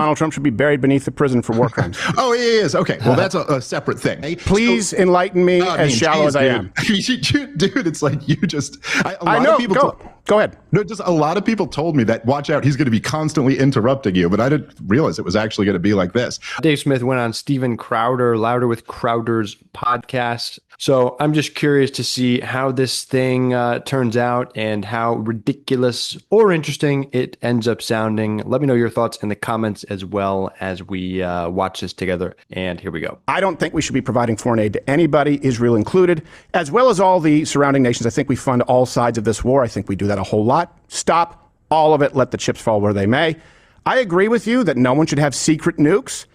Donald Trump should be buried beneath the prison for war crimes. Oh, he is. Okay. Well, that's a separate thing. Please enlighten me, as shallow as I am. Dude, it's like you just... I know. Go ahead. No, just a lot of people told me that, watch out, he's going to be constantly interrupting you, but I didn't realize it was actually going to be like this. Dave Smith went on Steven Crowder, Louder with Crowder's podcast. So I'm just curious to see how this thing turns out and how ridiculous or interesting it ends up sounding. Let me know your thoughts in the comments as well as we watch this together. And here we go. I don't think we should be providing foreign aid to anybody, Israel included, as well as all the surrounding nations. I think we fund all sides of this war. I think we do that a whole lot. Stop all of it. Let the chips fall where they may. I agree with you that no one should have secret nukes.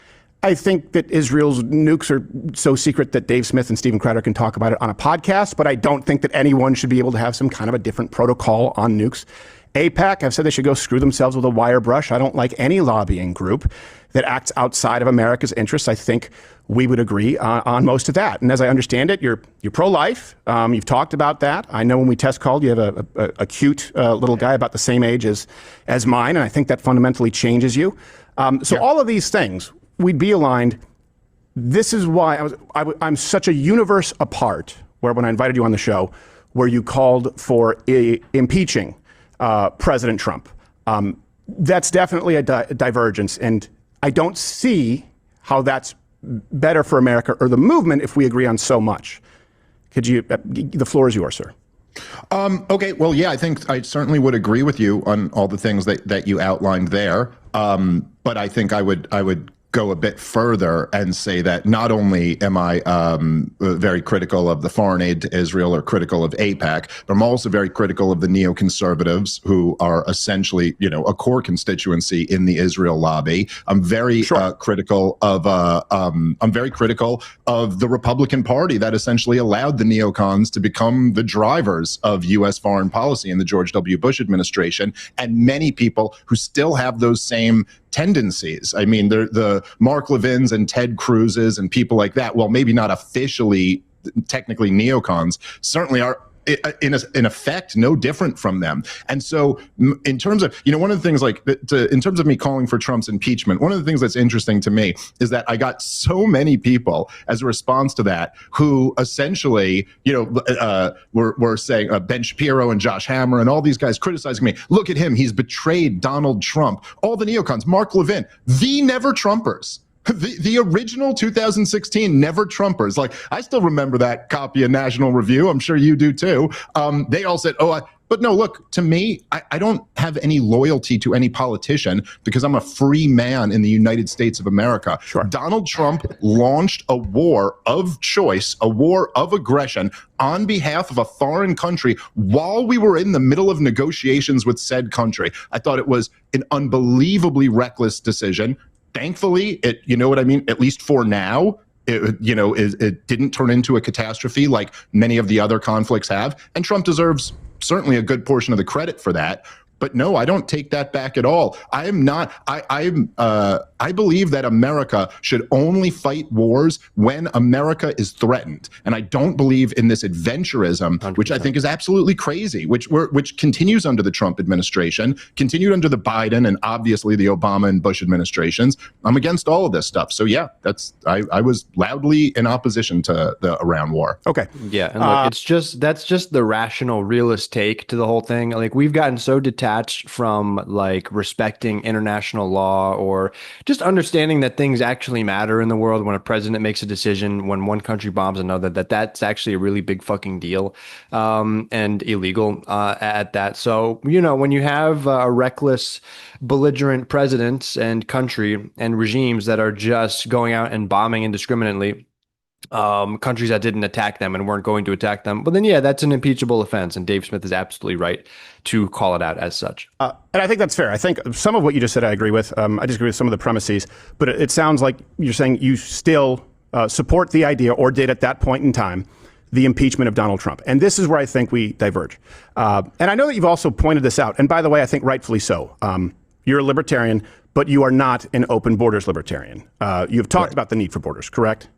I think that Israel's nukes are so secret that Dave Smith and Steven Crowder can talk about it on a podcast, but I don't think that anyone should be able to have some kind of a different protocol on nukes. AIPAC, I've said they should go screw themselves with a wire brush. I don't like any lobbying group that acts outside of America's interests. I think we would agree on most of that. And as I understand it, you're pro-life. You've talked about that. I know when we test called, you have a cute little guy about the same age as mine, and I think that fundamentally changes you. All of these things, we'd be aligned. This is why I'm such a universe apart, where when I invited you on the show, where you called for impeaching President Trump. That's definitely a divergence, and I don't see how that's better for America or the movement if we agree on so much. Could you? The floor is yours, sir. Okay. Well, yeah, I think I certainly would agree with you on all the things that you outlined there. But I think I would go a bit further and say that not only am I very critical of the foreign aid to Israel or critical of AIPAC, but I'm also very critical of the neoconservatives who are essentially, a core constituency in the Israel lobby. I'm very critical of the Republican Party that essentially allowed the neocons to become the drivers of U.S. foreign policy in the George W. Bush administration, and many people who still have those same tendencies. I mean, the Mark Levins and Ted Cruz's and people like that, well, maybe not officially, technically neocons, certainly are in effect no different from them. And so in terms of, one of the things in terms of me calling for Trump's impeachment, one of the things that's interesting to me is that I got so many people as a response to that who essentially, were saying Ben Shapiro and Josh Hammer and all these guys criticizing me. Look at him. He's betrayed Donald Trump. All the neocons, Mark Levin, the never Trumpers. The original 2016 never Trumpers. Like, I still remember that copy of National Review. I'm sure you do too. They all said, but no, look, to me, I don't have any loyalty to any politician because I'm a free man in the United States of America. Sure. Donald Trump launched a war of choice, a war of aggression on behalf of a foreign country while we were in the middle of negotiations with said country. I thought it was an unbelievably reckless decision. Thankfully, at least for now, it didn't turn into a catastrophe like many of the other conflicts have. And Trump deserves certainly a good portion of the credit for that. But no, I don't take that back at all. I believe that America should only fight wars when America is threatened. And I don't believe in this adventurism, 100%. Which I think is absolutely crazy, which continues under the Trump administration, continued under the Biden and obviously the Obama and Bush administrations. I'm against all of this stuff. So yeah, I was loudly in opposition to the Iran war. Okay. Yeah. And look, that's just the rational realist take to the whole thing. Like, we've gotten so detached from like respecting international law or just understanding that things actually matter in the world when a president makes a decision, when one country bombs another, that's actually a really big fucking deal and illegal at that. So, when you have a reckless, belligerent presidents and country and regimes that are just going out and bombing indiscriminately, countries that didn't attack them and weren't going to attack them, well, then, yeah, that's an impeachable offense. And Dave Smith is absolutely right to call it out as such. And I think that's fair. I think some of what you just said, I agree with. I disagree with some of the premises, but it sounds like you're saying you still support the idea, or did at that point in time, the impeachment of Donald Trump. And this is where I think we diverge. And I know that you've also pointed this out. And by the way, I think rightfully so. You're a libertarian, but you are not an open borders libertarian. You've talked about the need for borders, correct?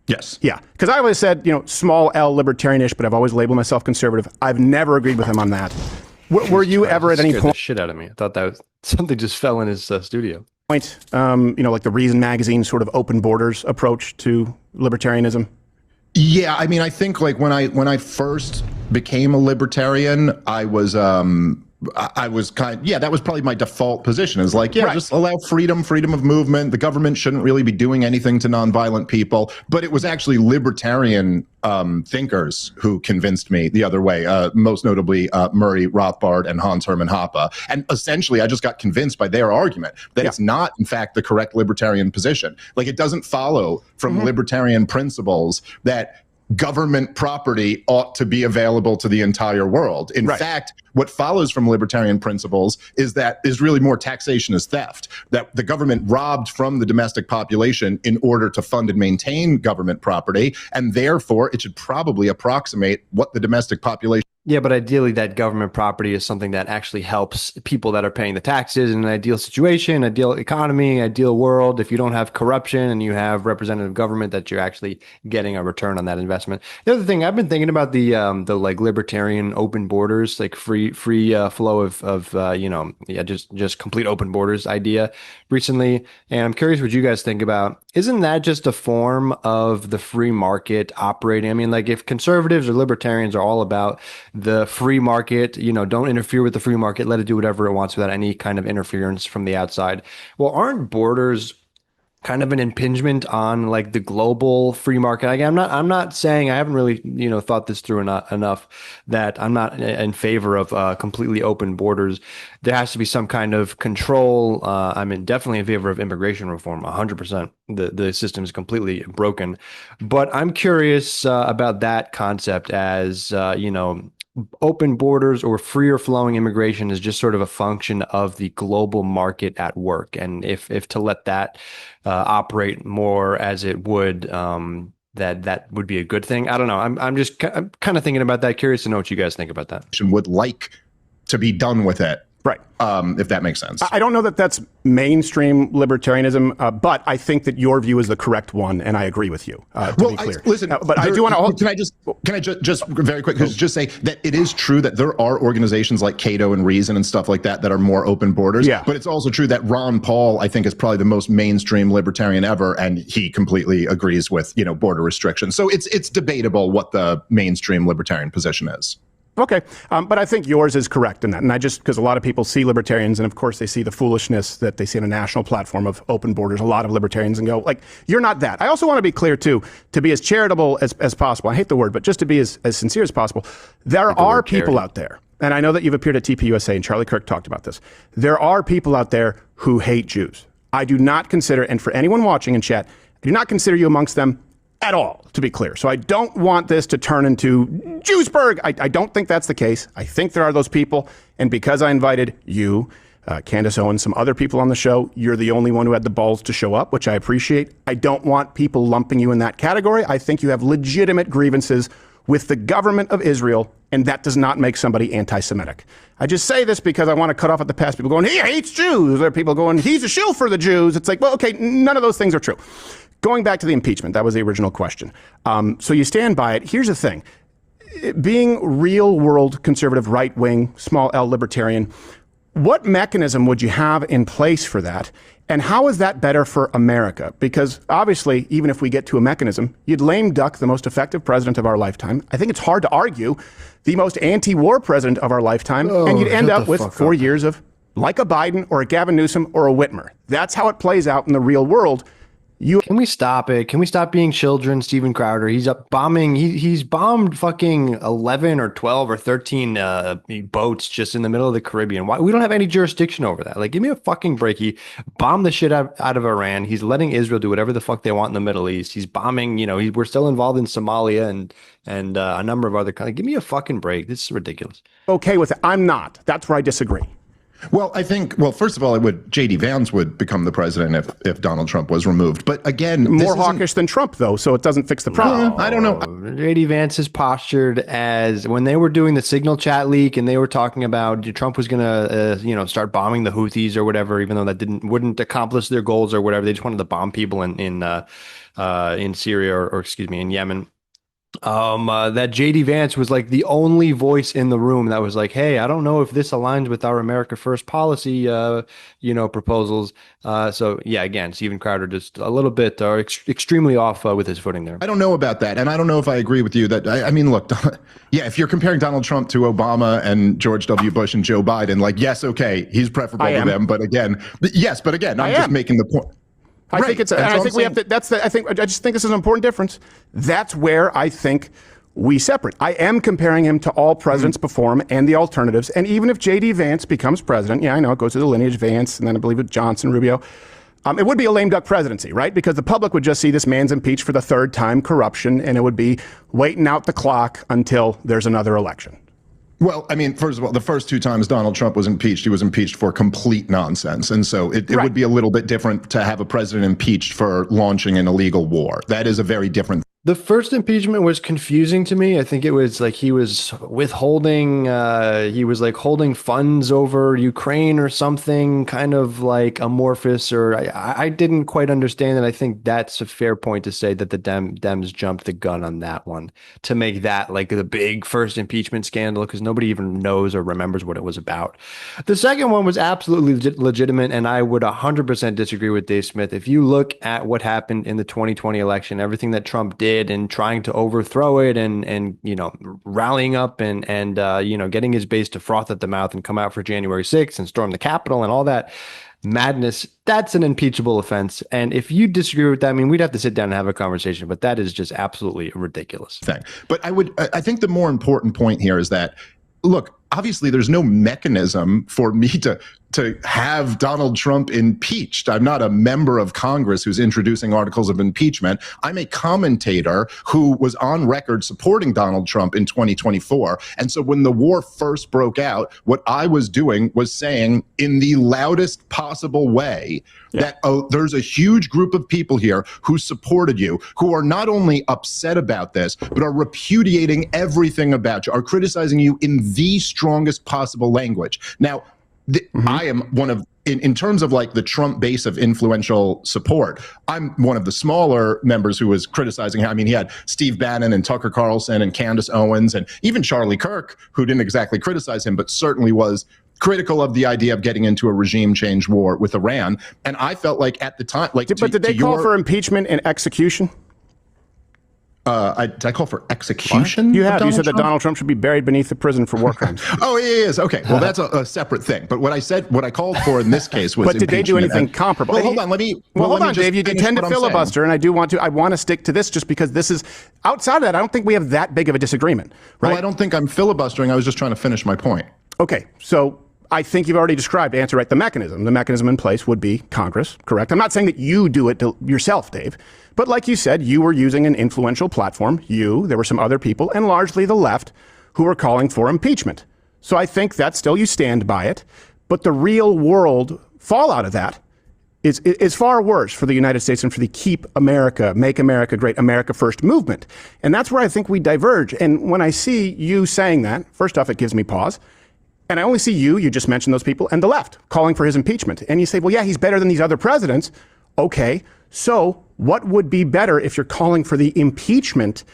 Yes. Yeah. Because I always said, small L libertarianish, but I've always labeled myself conservative. I've never agreed with him on that. Were you ever at any point? The shit out of me. I thought that was something just fell in his studio. point, like the Reason magazine sort of open borders approach to libertarianism? Yeah, I mean, I think like when I first became a libertarian, I was that was probably my default position, is like, yeah, just allow freedom of movement. The government shouldn't really be doing anything to nonviolent people. But it was actually libertarian thinkers who convinced me the other way, most notably Murray Rothbard and Hans Hermann Hoppe. And essentially, I just got convinced by their argument that it's not, in fact, the correct libertarian position. Like, it doesn't follow from libertarian principles that government property ought to be available to the entire world. In fact, what follows from libertarian principles is really more taxation is theft, that the government robbed from the domestic population in order to fund and maintain government property, and therefore it should probably approximate what the domestic population. Yeah, but ideally that government property is something that actually helps people that are paying the taxes in an ideal situation, ideal economy, ideal world. If you don't have corruption and you have representative government, that you're actually getting a return on that investment. The other thing I've been thinking about, the like libertarian open borders, like free flow of just complete open borders idea recently. And I'm curious what you guys think about. Isn't that just a form of the free market operating? I mean, like, if conservatives or libertarians are all about the free market, don't interfere with the free market, let it do whatever it wants without any kind of interference from the outside. Well, aren't borders kind of an impingement on like the global free market? I'm not saying, I haven't really, thought this through enough, that I'm not in favor of completely open borders. There has to be some kind of control. I'm definitely in favor of immigration reform, 100%. The system is completely broken. But I'm curious about that concept, as, open borders or freer flowing immigration is just sort of a function of the global market at work. And if to let that operate more as it would, that would be a good thing. I don't know. I'm kind of thinking about that. Curious to know what you guys think about that. Would like to be done with it. Right. If that makes sense. I don't know that that's mainstream libertarianism, but I think that your view is the correct one, and I agree with you, to be clear. But I do want to... Can I just very quick just say that it is true that there are organizations like Cato and Reason and stuff like that are more open borders. Yeah. But it's also true that Ron Paul, I think, is probably the most mainstream libertarian ever, and he completely agrees with, border restrictions. So it's debatable what the mainstream libertarian position is. Okay, but I think yours is correct in that. And because a lot of people see libertarians, and of course they see the foolishness that they see on a national platform of open borders, a lot of libertarians, and go, like, you're not that. I also want to be clear, too, to be as charitable as possible. I hate the word, but just to be as sincere as possible. There are people out there, and I know that you've appeared at TPUSA, and Charlie Kirk talked about this. There are people out there who hate Jews. I do not consider, and for anyone watching in chat, I do not consider you amongst them at all, to be clear. So I don't want this to turn into Jewsburg. I don't think that's the case. I think there are those people. And because I invited you, Candace Owens, some other people on the show, you're the only one who had the balls to show up, which I appreciate. I don't want people lumping you in that category. I think you have legitimate grievances with the government of Israel, and that does not make somebody anti-Semitic. I just say this because I want to cut off at the pass people going, he hates Jews. There are people going, he's a shill for the Jews. It's like, well, okay, none of those things are true. Going back to the impeachment, that was the original question. So you stand by it. Here's the thing. Being real world conservative, right wing, small L libertarian, what mechanism would you have in place for that? And how is that better for America? Because obviously, even if we get to a mechanism, you'd lame duck the most effective president of our lifetime. I think it's hard to argue the most anti-war president of our lifetime. And you'd end up with 4 years of like a Biden or a Gavin Newsom or a Whitmer. That's how it plays out in the real world. Can we stop it? Can we stop being children? Steven Crowder, he's up bombing. He's bombed fucking 11 or 12 or 13 boats just in the middle of the Caribbean. Why? We don't have any jurisdiction over that. Like, give me a fucking break. He bombed the shit out of Iran. He's letting Israel do whatever the fuck they want in the Middle East. He's bombing, we're still involved in Somalia and a number of other countries. Give me a fucking break. This is ridiculous. Okay with it. I'm not. That's where I disagree. Well, I think, first of all, J.D. Vance would become the president if Donald Trump was removed. But again, more hawkish than Trump, though, so it doesn't fix the problem. I don't know. J.D. Vance is postured as when they were doing the Signal chat leak and they were talking about Trump was going to, start bombing the Houthis or whatever, even though that wouldn't accomplish their goals or whatever. They just wanted to bomb people in Syria or excuse me, in Yemen. That JD Vance was like the only voice in the room that was like, "Hey, I don't know if this aligns with our America First policy, proposals." So yeah, again, Steven Crowder just a little bit or extremely off with his footing there. I don't know about that. And I don't know if I agree with you that, I mean, look, yeah, if you're comparing Donald Trump to Obama and George W. Bush and Joe Biden, like, yes, okay, he's preferable to them. But again, yes, but again, I'm just making the point. I think it's, and I think we have to, I just think this is an important difference. That's where I think we separate. I am comparing him to all presidents before him and the alternatives. And even if J.D. Vance becomes president, yeah, I know it goes through the lineage, Vance, and then I believe it's Johnson, Rubio. It would be a lame duck presidency, right? Because the public would just see this man's impeached for the third time, corruption, and it would be waiting out the clock until there's another election. Well, I mean, first of all, the first two times Donald Trump was impeached, he was impeached for complete nonsense. And so it would be a little bit different to have a president impeached for launching an illegal war. That is a very different. The first impeachment was confusing to me. I think it was like he was withholding, he was like holding funds over Ukraine or something, kind of like amorphous, or I didn't quite understand it. I think that's a fair point to say that the Dems jumped the gun on that one to make that like the big first impeachment scandal because nobody even knows or remembers what it was about. The second one was absolutely legitimate, and I would 100% disagree with Dave Smith. If you look at what happened in the 2020 election, everything that Trump did and trying to overthrow it and rallying up and getting his base to froth at the mouth and come out for January 6th and storm the Capitol and all that madness, that's an impeachable offense. And if you disagree with that, I mean, we'd have to sit down and have a conversation, but that is just absolutely ridiculous. But I think the more important point here is that, look, obviously there's no mechanism for me to have Donald Trump impeached. I'm not a member of Congress who's introducing articles of impeachment. I'm a commentator who was on record supporting Donald Trump in 2024. And so when the war first broke out, what I was doing was saying in the loudest possible way that there's a huge group of people here who supported you, who are not only upset about this, but are repudiating everything about you, are criticizing you in the strongest possible language. Now, I am one of, in terms of like the Trump base of influential support, I'm one of the smaller members who was criticizing him. I mean, he had Steve Bannon and Tucker Carlson and Candace Owens and even Charlie Kirk, who didn't exactly criticize him, but certainly was critical of the idea of getting into a regime change war with Iran. And I felt like at the time, like, but did they call for impeachment and execution? Did I call for execution? You have. You said that Donald Trump should be buried beneath the prison for war crimes. Oh, yeah, he is. Okay. Well, that's a separate thing. But what I called for in this case was but did they do anything comparable? Well, hold on. Hold on, Dave. You tend to filibuster, and I want to stick to this just because this is outside of that. I don't think we have that big of a disagreement, right? Well, I don't think I'm filibustering. I was just trying to finish my point. Okay. So I think you've already described, answer right, the mechanism. The mechanism in place would be Congress, correct? I'm not saying that you do it yourself, Dave. But like you said, you were using an influential platform. There were some other people, and largely the left, who were calling for impeachment. So I think that still you stand by it. But the real world fallout of that is far worse for the United States and for the Keep America, Make America Great, America First movement. And that's where I think we diverge. And when I see you saying that, first off, it gives me pause. And I only see you just mentioned those people, and the left calling for his impeachment. And you say, well, yeah, he's better than these other presidents. Okay, so what would be better if you're calling for the impeachment?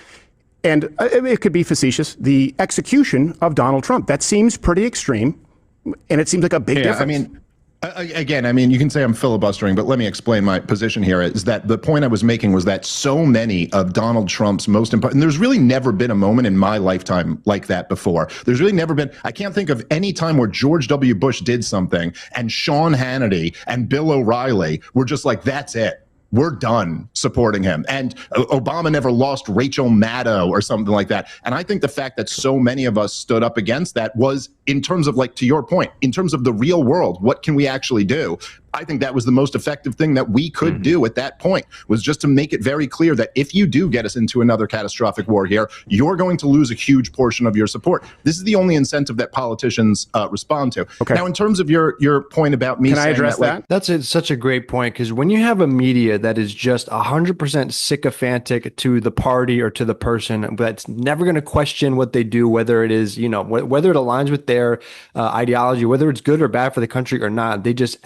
And it could be facetious, the execution of Donald Trump. That seems pretty extreme, and it seems like a big difference. I mean, again, you can say I'm filibustering, but let me explain my position here. Is that the point I was making was that so many of Donald Trump's most important, and there's really never been a moment in my lifetime like that before. There's really never been, I can't think of any time where George W. Bush did something and Sean Hannity and Bill O'Reilly were just like, that's it. We're done supporting him. And Obama never lost Rachel Maddow or something like that. And I think the fact that so many of us stood up against that was, in terms of, like, to your point, in terms of the real world, what can we actually do? I think that was the most effective thing that we could do at that point, was just to make it very clear that if you do get us into another catastrophic war here, you're going to lose a huge portion of your support. This is the only incentive that politicians respond to. Okay. Now, in terms of your point about me, can I address that? That's such a great point, because when you have a media that is just 100% sycophantic to the party or to the person, that's never going to question what they do, whether it is, whether it aligns with their ideology, whether it's good or bad for the country or not, they just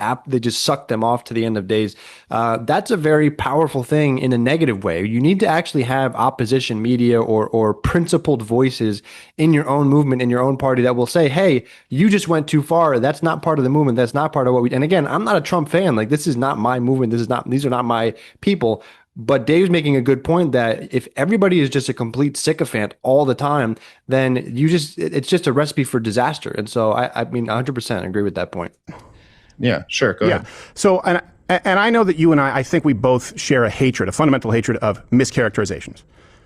just suck them off to the end of days. That's a very powerful thing in a negative way. You need to actually have opposition media or principled voices in your own movement, in your own party that will say, hey, you just went too far. That's not part of the movement. That's not part of what we, and again, I'm not a Trump fan. Like, this is not my movement. These are not my people. But Dave's making a good point that if everybody is just a complete sycophant all the time, then it's just a recipe for disaster. And so I mean, 100% agree with that point. Yeah, sure. Go ahead. So, and I know that you and I think we both share a fundamental hatred of mischaracterizations.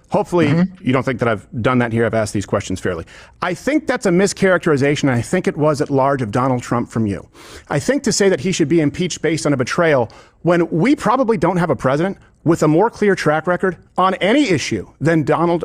Hopefully, you don't think that I've done that here. I've asked these questions fairly. I think that's a mischaracterization, and I think it was at large of Donald Trump from you. I think to say that he should be impeached based on a betrayal when we probably don't have a president with a more clear track record on any issue than Donald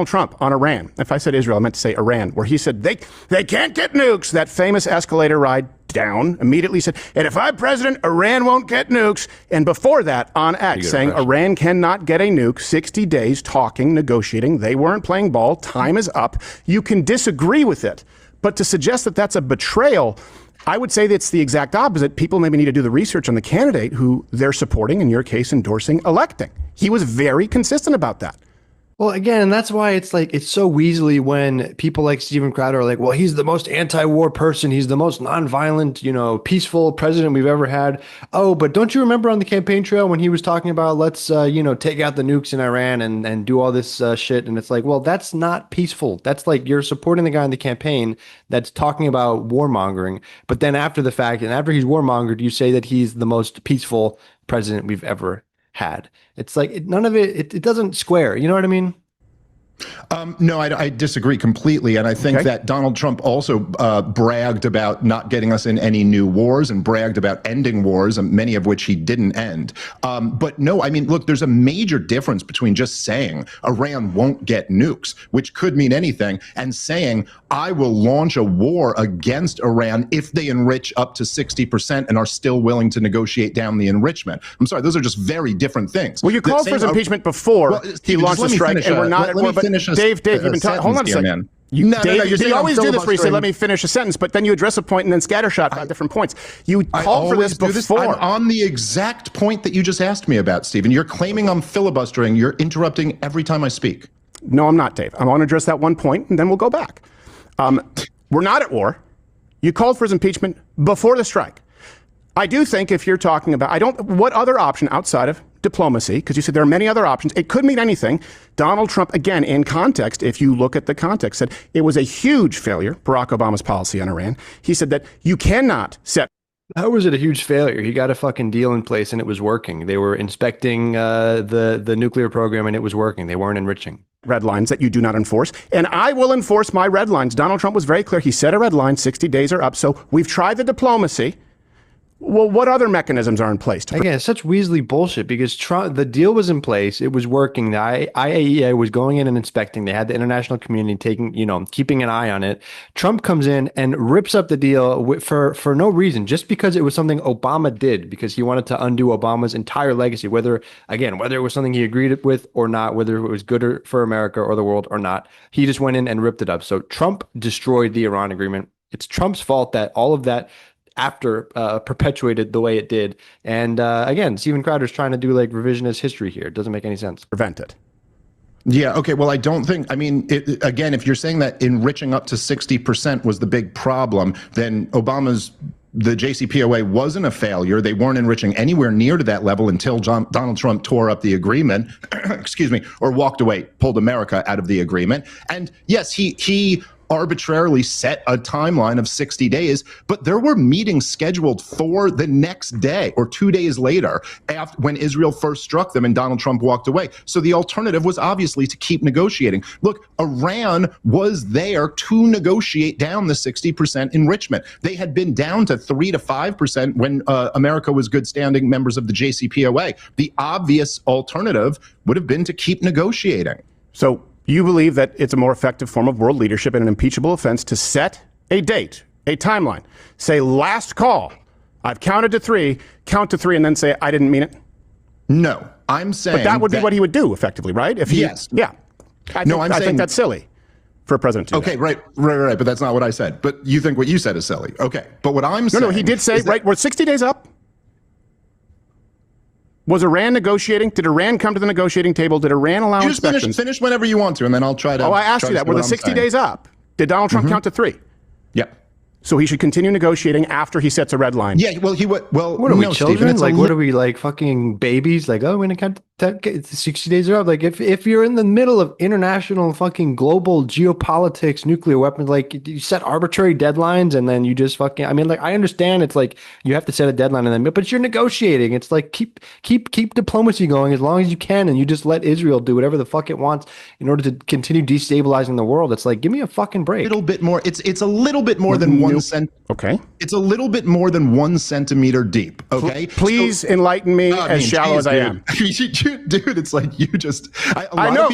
Trump on Iran. If I said Israel, I meant to say Iran, where he said they can't get nukes. That famous escalator ride down, immediately said, and if I'm president, Iran won't get nukes. And before that, on X, saying Iran cannot get a nuke, 60 days talking, negotiating. They weren't playing ball. Time is up. You can disagree with it. But to suggest that that's a betrayal, I would say that's the exact opposite. People maybe need to do the research on the candidate who they're supporting, in your case, endorsing, electing. He was very consistent about that. Well, again, and that's why it's so weaselly when people like Steven Crowder are like, well, he's the most anti-war person. He's the most nonviolent, peaceful president we've ever had. Oh, but don't you remember on the campaign trail when he was talking about let's, take out the nukes in Iran and do all this shit? And it's like, well, that's not peaceful. That's like you're supporting the guy in the campaign that's talking about warmongering. But then after the fact, and after he's warmongered, you say that he's the most peaceful president we've ever had. It's like none of it doesn't square. You know what I mean? No, I disagree completely. And I think that Donald Trump also bragged about not getting us in any new wars and bragged about ending wars, and many of which he didn't end. But no, I mean, look, there's a major difference between just saying Iran won't get nukes, which could mean anything, and saying I will launch a war against Iran if they enrich up to 60% and are still willing to negotiate down the enrichment. I'm sorry, those are just very different things. Well, you called for his impeachment before he launched the strike, and we're not at war. But Dave, you've been talking. Hold on a second. Man. You always do this where you say, let me finish a sentence, but then you address a point and then scattershot 5 different points. You called for this before. I'm on the exact point that you just asked me about, Stephen. You're claiming I'm filibustering. You're interrupting every time I speak. No, I'm not, Dave. I want to address that one point, and then we'll go back. We're not at war. You called for his impeachment before the strike. I do think if you're talking about, what other option outside of diplomacy, because you said there are many other options, it could mean anything. Donald Trump, again, in context, if you look at the context, said it was a huge failure, Barack Obama's policy on Iran. He said that you cannot set. How was it a huge failure? He got a fucking deal in place and it was working. They were inspecting the nuclear program and it was working. They weren't enriching. Red lines that you do not enforce. And I will enforce my red lines. Donald Trump was very clear. He set a red line, 60 days are up. So we've tried the diplomacy. Well, what other mechanisms are in place? Again, it's such Weasley bullshit because the deal was in place. It was working. The IAEA was going in and inspecting. They had the international community keeping an eye on it. Trump comes in and rips up the deal for no reason, just because it was something Obama did, because he wanted to undo Obama's entire legacy, whether it was something he agreed with or not, whether it was good for America or the world or not. He just went in and ripped it up. So Trump destroyed the Iran agreement. It's Trump's fault that all of that after perpetuated the way it did. And again, Steven Crowder's trying to do like revisionist history here. It doesn't make any sense. Prevent it. Yeah, okay. Well, I don't think, again, if you're saying that enriching up to 60% was the big problem, then the JCPOA wasn't a failure. They weren't enriching anywhere near to that level until Donald Trump tore up the agreement, excuse me, or walked away, pulled America out of the agreement. And yes, he arbitrarily set a timeline of 60 days, but there were meetings scheduled for the next day or 2 days later when Israel first struck them and Donald Trump walked away. So the alternative was obviously to keep negotiating. Look, Iran was there to negotiate down the 60% enrichment. They had been down to 3 to 5% when America was good standing members of the JCPOA. The obvious alternative would have been to keep negotiating. So you believe that it's a more effective form of world leadership in an impeachable offense to set a date, a timeline, say last call. I've counted to 3, count to 3, and then say I didn't mean it? No, I'm saying. But that would be what he would do effectively, right? Yes. Yeah. I think that's silly for a president to do that. Right. But that's not what I said. But you think what you said is silly. Okay. But what I'm saying. No, he did say, we're 60 days up. Was Iran negotiating? Did Iran come to the negotiating table? Did Iran allow You just inspections? finish whenever you want to, and then I'll try to. I asked you that. Were the 60 days up? Did Donald Trump count to 3? Yep. So he should continue negotiating after he sets a red line. Yeah, well, he would. Well, What are we, no, children? Stephen, it's Like, what are we, like fucking babies? Like, oh, we're gonna count 60 days are up. Like, if you're in the middle of international fucking global geopolitics, nuclear weapons, like you set arbitrary deadlines and then you just fucking. I mean, like, I understand it's like you have to set a deadline and then, but you're negotiating. It's like keep diplomacy going as long as you can, and you just let Israel do whatever the fuck it wants in order to continue destabilizing the world. It's like, give me a fucking break. a little bit more. It's a little bit more than 1 cent. Okay. It's a little bit more than 1 centimeter deep. Okay. Please enlighten me as shallow as I am. Dude, it's like you just. I know.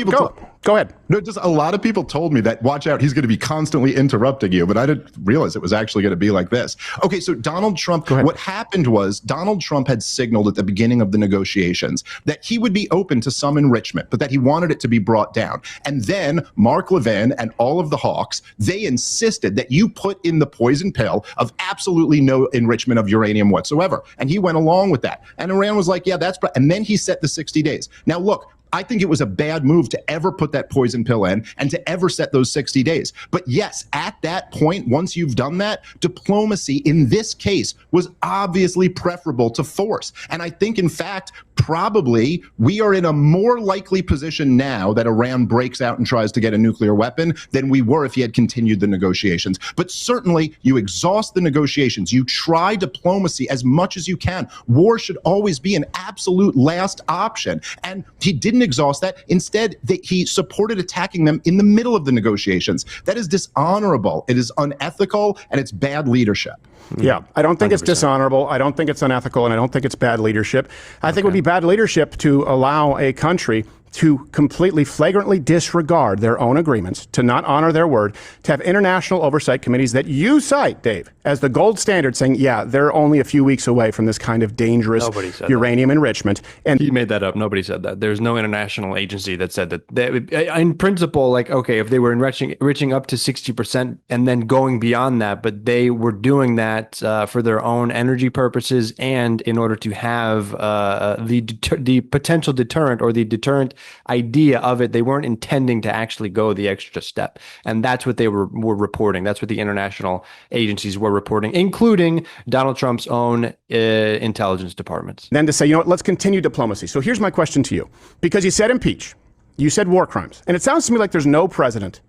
Go ahead. No, just a lot of people told me that, watch out, he's going to be constantly interrupting you, but I didn't realize it was actually going to be like this. Okay, so Donald Trump, what happened was Donald Trump had signaled at the beginning of the negotiations that he would be open to some enrichment, but that he wanted it to be brought down. And then Mark Levin and all of the hawks, they insisted that you put in the poison pill of absolutely no enrichment of uranium whatsoever. And he went along with that. And Iran was like, yeah, and then he set the 60 days. Now, look, I think it was a bad move to ever put that poison pill in and to ever set those 60 days. But yes, at that point, once you've done that, diplomacy in this case was obviously preferable to force. And I think, in fact, probably we are in a more likely position now that Iran breaks out and tries to get a nuclear weapon than we were if he had continued the negotiations. But certainly you exhaust the negotiations. You try diplomacy as much as you can. War should always be an absolute last option. And he didn't exhaust that. Instead, he supported attacking them in the middle of the negotiations. That is dishonorable. It is unethical, and it's bad leadership. Yeah, I don't think 100%. It's dishonorable. I don't think it's unethical, and I don't think it's bad leadership. I think it would be bad leadership to allow a country to completely flagrantly disregard their own agreements, to not honor their word, to have international oversight committees that you cite, Dave, as the gold standard, saying, yeah, they're only a few weeks away from this kind of dangerous uranium enrichment. And he made that up. Nobody said that. There's no international agency that said that. In principle, like, okay, if they were enriching up to 60% and then going beyond that, but they were doing that for their own energy purposes and in order to have the potential deterrent or the deterrent idea of it, they weren't intending to actually go the extra step. And that's what they were reporting. That's what the international agencies were reporting, including Donald Trump's own intelligence departments. Then to say, you know what, let's continue diplomacy. So here's my question to you. Because you said impeach, you said war crimes. And it sounds to me like there's no president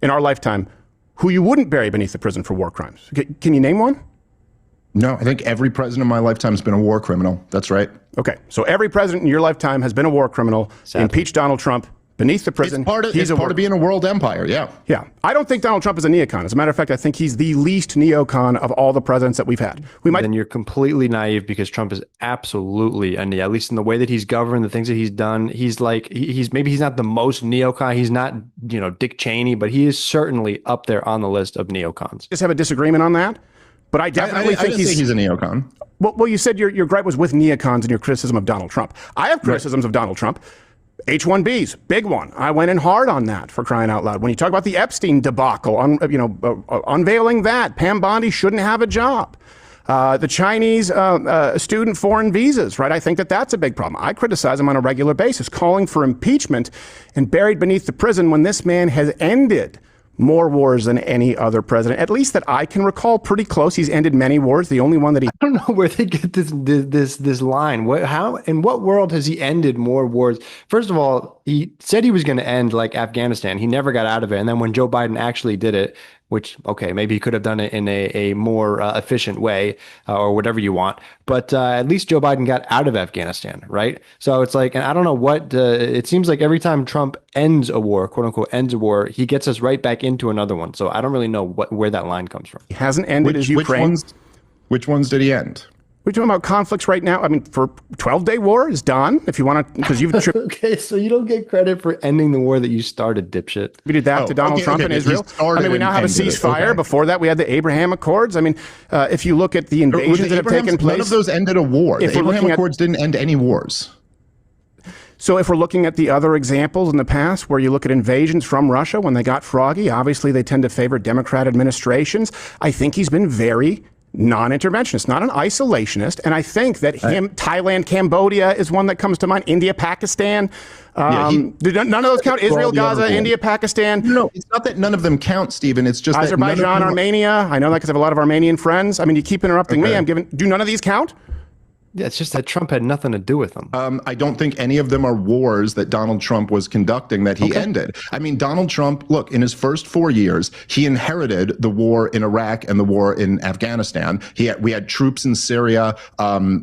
in our lifetime who you wouldn't bury beneath the prison for war crimes. Can you name one? No, I think every president in my lifetime has been a war criminal. That's right. Okay, so every president in your lifetime has been a war criminal. Impeach Donald Trump beneath the prison. It's part of being a world empire, yeah. Yeah. I don't think Donald Trump is a neocon. As a matter of fact, I think he's the least neocon of all the presidents that we've had. Then you're completely naive, because Trump is absolutely, and at least in the way that he's governed, the things that he's done, he's maybe he's not the most neocon. He's not, Dick Cheney, but he is certainly up there on the list of neocons. Just have a disagreement on that. But I definitely think he's a neocon. Well, you said your gripe was with neocons and your criticism of Donald Trump. I have criticisms of Donald Trump. H-1Bs, big one. I went in hard on that, for crying out loud. When you talk about the Epstein debacle, unveiling that, Pam Bondi shouldn't have a job. The Chinese student foreign visas, right? I think that's a big problem. I criticize him on a regular basis, calling for impeachment and buried beneath the prison when this man has ended more wars than any other president, at least that I can recall. Pretty close. He's ended many wars. The only one that I don't know where they get this line. How in what world has he ended more wars? First of all, he said he was going to end like Afghanistan. He never got out of it. And then when Joe Biden actually did it, which, okay, maybe he could have done it in a more efficient way or whatever you want. But at least Joe Biden got out of Afghanistan, right? So it's like, and I don't know what, it seems like every time Trump ends a war, quote unquote, ends a war, he gets us right back into another one. So I don't really know where that line comes from. He hasn't ended his Ukraine. Which ones did he end? We're talking about conflicts right now. I mean, for 12-day war is done. If you want to, because you've okay, so you don't get credit for ending the war that you started, dipshit. We did that to Donald Trump and Israel. I mean, we now have a ceasefire. Okay. Before that, we had the Abraham Accords. I mean, if you look at the invasions that have taken place, none of those ended a war. The Abraham Accords didn't end any wars. So if we're looking at the other examples in the past where you look at invasions from Russia when they got froggy, obviously they tend to favor Democrat administrations. I think he's been very non-interventionist, not an isolationist. And I think that Thailand, Cambodia is one that comes to mind. India, Pakistan. None of those count. Israel, Gaza, India, Pakistan. No, it's not that none of them count, Stephen. It's just Azerbaijan, Armenia. I know that because I have a lot of Armenian friends. I mean, you keep interrupting me. Do none of these count? Yeah, it's just that Trump had nothing to do with them. I don't think any of them are wars that Donald Trump was conducting that he ended. I mean, Donald Trump, look, in his first 4 years, he inherited the war in Iraq and the war in Afghanistan. We had troops in Syria.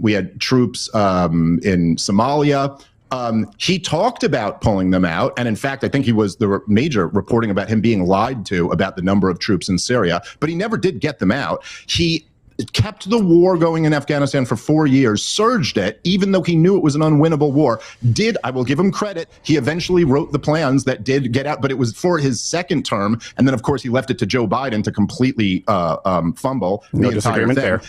We had troops in Somalia. He talked about pulling them out. And in fact, I think there was major reporting about him being lied to about the number of troops in Syria, but he never did get them out. He kept the war going in Afghanistan for 4 years, surged it, even though he knew it was an unwinnable war. I will give him credit, he eventually wrote the plans that did get out, but it was for his second term. And then, of course, he left it to Joe Biden to completely fumble the entire thing. There.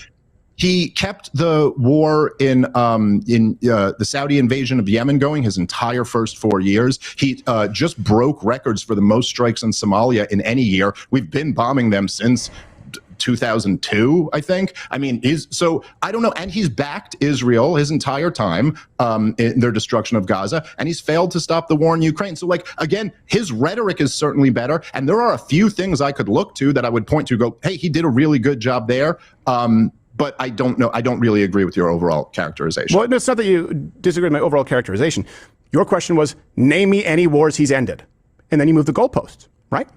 He kept the war in the Saudi invasion of Yemen going his entire first 4 years. He just broke records for the most strikes in Somalia in any year. We've been bombing them since 2002, I think. I mean, so I don't know. And he's backed Israel his entire time in their destruction of Gaza, and he's failed to stop the war in Ukraine. So, like, again, his rhetoric is certainly better. And there are a few things I could look to that I would point to, go, hey, he did a really good job there. But I don't know. I don't really agree with your overall characterization. Well, it's not that you disagree with my overall characterization. Your question was, name me any wars he's ended. And then you move the goalposts, right?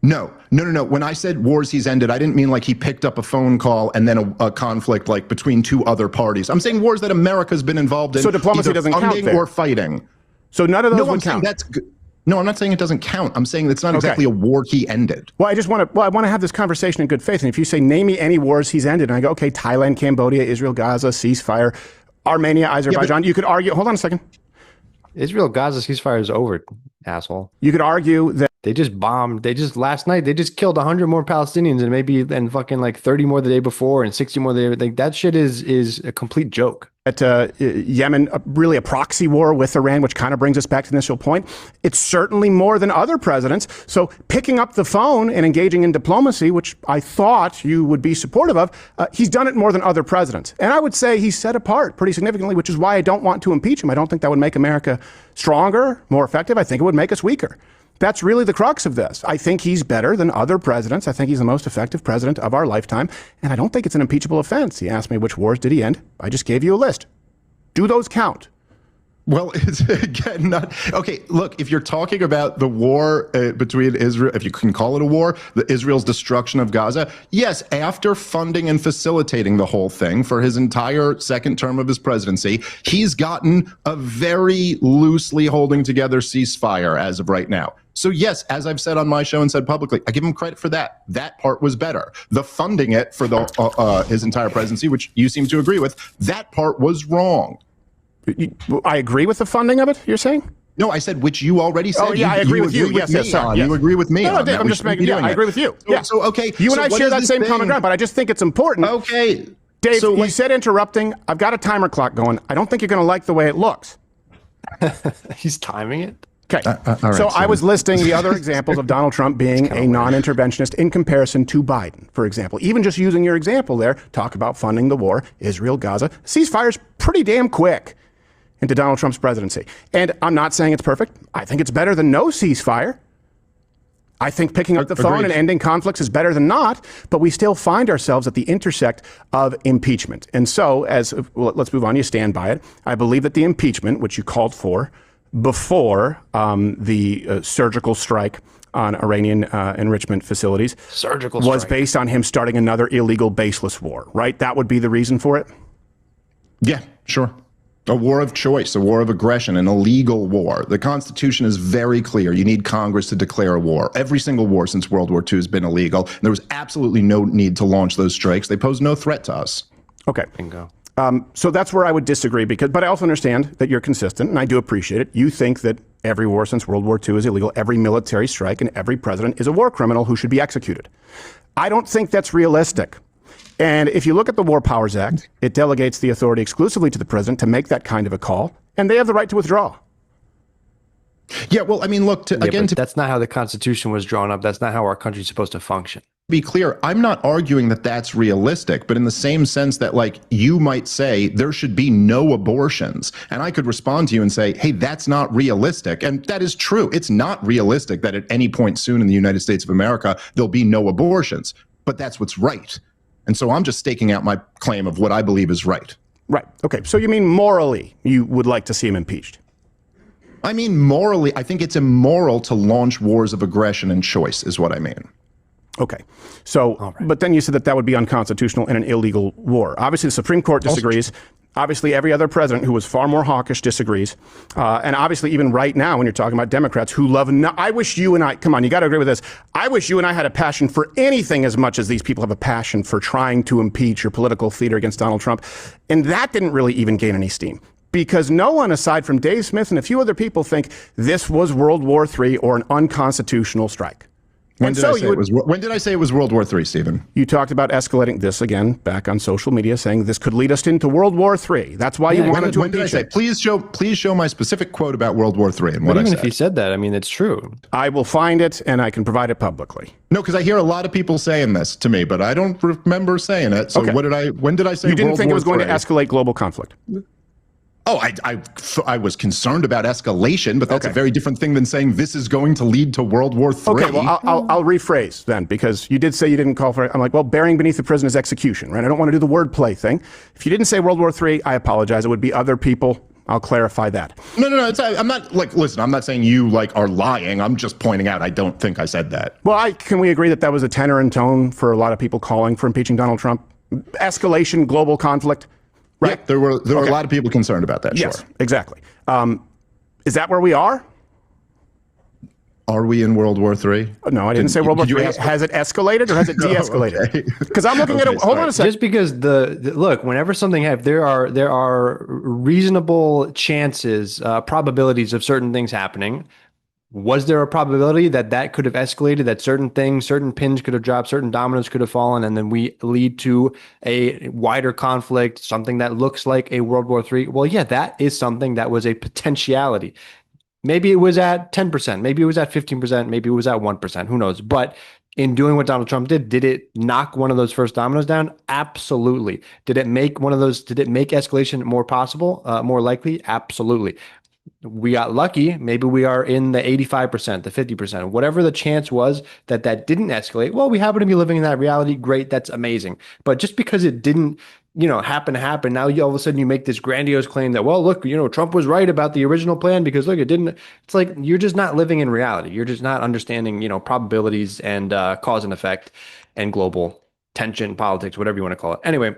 No. When I said wars he's ended, I didn't mean like he picked up a phone call and then a conflict like between two other parties. I'm saying wars that America's been involved in. So diplomacy doesn't count there. Or fighting. So none of those would count. No, I'm not saying it doesn't count. I'm saying it's not exactly a war he ended. Well, I want to have this conversation in good faith. And if you say, name me any wars he's ended, and I go, okay, Thailand, Cambodia, Israel, Gaza, ceasefire, Armenia, Azerbaijan, you could argue, hold on a second. Israel, Gaza ceasefire is over, asshole. You could argue that they just bombed. Last night, they just killed 100 more Palestinians and fucking like 30 more the day before and 60 more the day. Like, that shit is a complete joke. At Yemen, really a proxy war with Iran, which kind of brings us back to the initial point. It's certainly more than other presidents. So picking up the phone and engaging in diplomacy, which I thought you would be supportive of, he's done it more than other presidents. And I would say he's set apart pretty significantly, which is why I don't want to impeach him. I don't think that would make America stronger, more effective. I think it would make us weaker. That's really the crux of this. I think he's better than other presidents. I think he's the most effective president of our lifetime. And I don't think it's an impeachable offense. He asked me which wars did he end. I just gave you a list. Do those count? Well, it's again not okay. Look, if you're talking about the war between Israel, if you can call it a war, Israel's destruction of Gaza, yes, after funding and facilitating the whole thing for his entire second term of his presidency, he's gotten a very loosely holding together ceasefire as of right now. So yes, as I've said on my show and said publicly, I give him credit for that. That part was better. The funding it for the his entire presidency, which you seem to agree with, that part was wrong. I agree with the funding of it, you're saying? No, I said, which you already said. Oh, yeah, I agree with you. Yes, sorry. You agree with me. No, Dave, I'm just making, I agree with you. So, okay. You and I share that same common ground, but I just think it's important. Okay. Dave, you said interrupting. I've got a timer clock going. I don't think you're going to like the way it looks. He's timing it? Okay. So I was listing the other examples of Donald Trump being a non-interventionist in comparison to Biden, for example. Even just using your example there, talk about funding the war, Israel, Gaza. Ceasefire's pretty damn quick into Donald Trump's presidency. And I'm not saying it's perfect. I think it's better than no ceasefire. I think picking up the phone and ending conflicts is better than not, but we still find ourselves at the intersect of impeachment. And so, let's move on, you stand by it. I believe that the impeachment, which you called for before the surgical strike on Iranian enrichment facilities, was based on him starting another illegal baseless war, right? That would be the reason for it? Yeah, sure. A war of choice, a war of aggression, an illegal war. The Constitution is very clear. You need Congress to declare a war. Every single war since World War II has been illegal. And there was absolutely no need to launch those strikes. They pose no threat to us. Okay. Bingo. So that's where I would disagree, but I also understand that you're consistent, and I do appreciate it. You think that every war since World War II is illegal, every military strike, and every president is a war criminal who should be executed. I don't think that's realistic. And if you look at the War Powers Act, it delegates the authority exclusively to the president to make that kind of a call, and they have the right to withdraw. Yeah, well, I mean, look, that's not how the Constitution was drawn up. That's not how our country's supposed to function. be clear, I'm not arguing that that's realistic, but in the same sense that, like, you might say there should be no abortions, and I could respond to you and say, hey, that's not realistic. And that is true. It's not realistic that at any point soon in the United States of America, there'll be no abortions, but that's what's right. And so I'm just staking out my claim of what I believe is right. Right. Okay. So you mean morally you would like to see him impeached? I mean, morally, I think it's immoral to launch wars of aggression and choice is what I mean. Okay. So, but then you said that that would be unconstitutional in an illegal war. Obviously, the Supreme Court disagrees. Obviously, every other president who was far more hawkish disagrees. And obviously, even right now, when you're talking about Democrats who love, I wish you and I, come on, you got to agree with this. I wish you and I had a passion for anything as much as these people have a passion for trying to impeach your political theater against Donald Trump. And that didn't really even gain any steam. Because no one aside from Dave Smith and a few other people think this was World War III or an unconstitutional strike. When did I say it was World War III, Stephen? You talked about escalating this again back on social media, saying this could lead us into World War III. That's why you wanted to impeach it. Please show my specific quote about World War III and what I said. Even if he said that, I mean, it's true. I will find it and I can provide it publicly. No, because I hear a lot of people saying this to me, but I don't remember saying it. So when did I say? You didn't World think War it was going III? to escalate global conflict? Oh, I was concerned about escalation, but that's a very different thing than saying this is going to lead to World War III. Okay, well, I'll rephrase then, because you did say you didn't call for it. I'm like, well, bearing beneath the prison is execution, right? I don't want to do the wordplay thing. If you didn't say World War III, I apologize. It would be other people. I'll clarify that. No. I'm not listen, I'm not saying you are lying. I'm just pointing out I don't think I said that. Well, can we agree that that was a tenor and tone for a lot of people calling for impeaching Donald Trump? Escalation, global conflict. Right. Yeah, there were a lot of people concerned about that. Yes, sure. Exactly. Is that where we are? Are we in World War III? No, I didn't say World War III. Has it escalated or has it de-escalated? Because I'm looking at it. Hold on a second. Just because look, whenever something happens, there are reasonable chances, probabilities of certain things happening. Was there a probability that could have escalated, that certain things, certain pins could have dropped, certain dominoes could have fallen, and then we lead to a wider conflict, something that looks like a World War III? Well, yeah, that is something that was a potentiality. Maybe it was at 10%, maybe it was at 15%, maybe it was at 1%, who knows? But in doing what Donald Trump did it knock one of those first dominoes down? Absolutely. Did it make escalation more possible, more likely? Absolutely. We got lucky. Maybe we are in the 85%, the 50%, whatever the chance was that didn't escalate. Well, we happen to be living in that reality. Great. That's amazing. But just because it didn't, happen to happen, now all of a sudden you make this grandiose claim that, well, look, Trump was right about the original plan because look, it didn't. It's like, you're just not living in reality. You're just not understanding, probabilities and cause and effect and global tension, politics, whatever you want to call it. Anyway,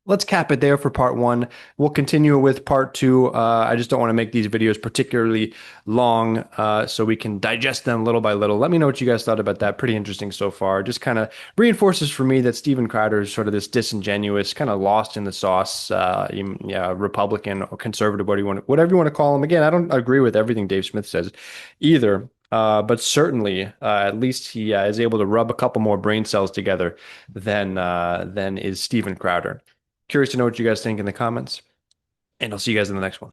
let's cap it there for part one. We'll continue with part two. I just don't want to make these videos particularly long, so we can digest them little by little. Let me know what you guys thought about that. Pretty interesting so far. Just kind of reinforces for me that Steven Crowder is sort of this disingenuous, kind of lost in the sauce, Republican or conservative, whatever you want to call him. Again, I don't agree with everything Dave Smith says either. But certainly, at least he is able to rub a couple more brain cells together than is Steven Crowder. Curious to know what you guys think in the comments, and I'll see you guys in the next one.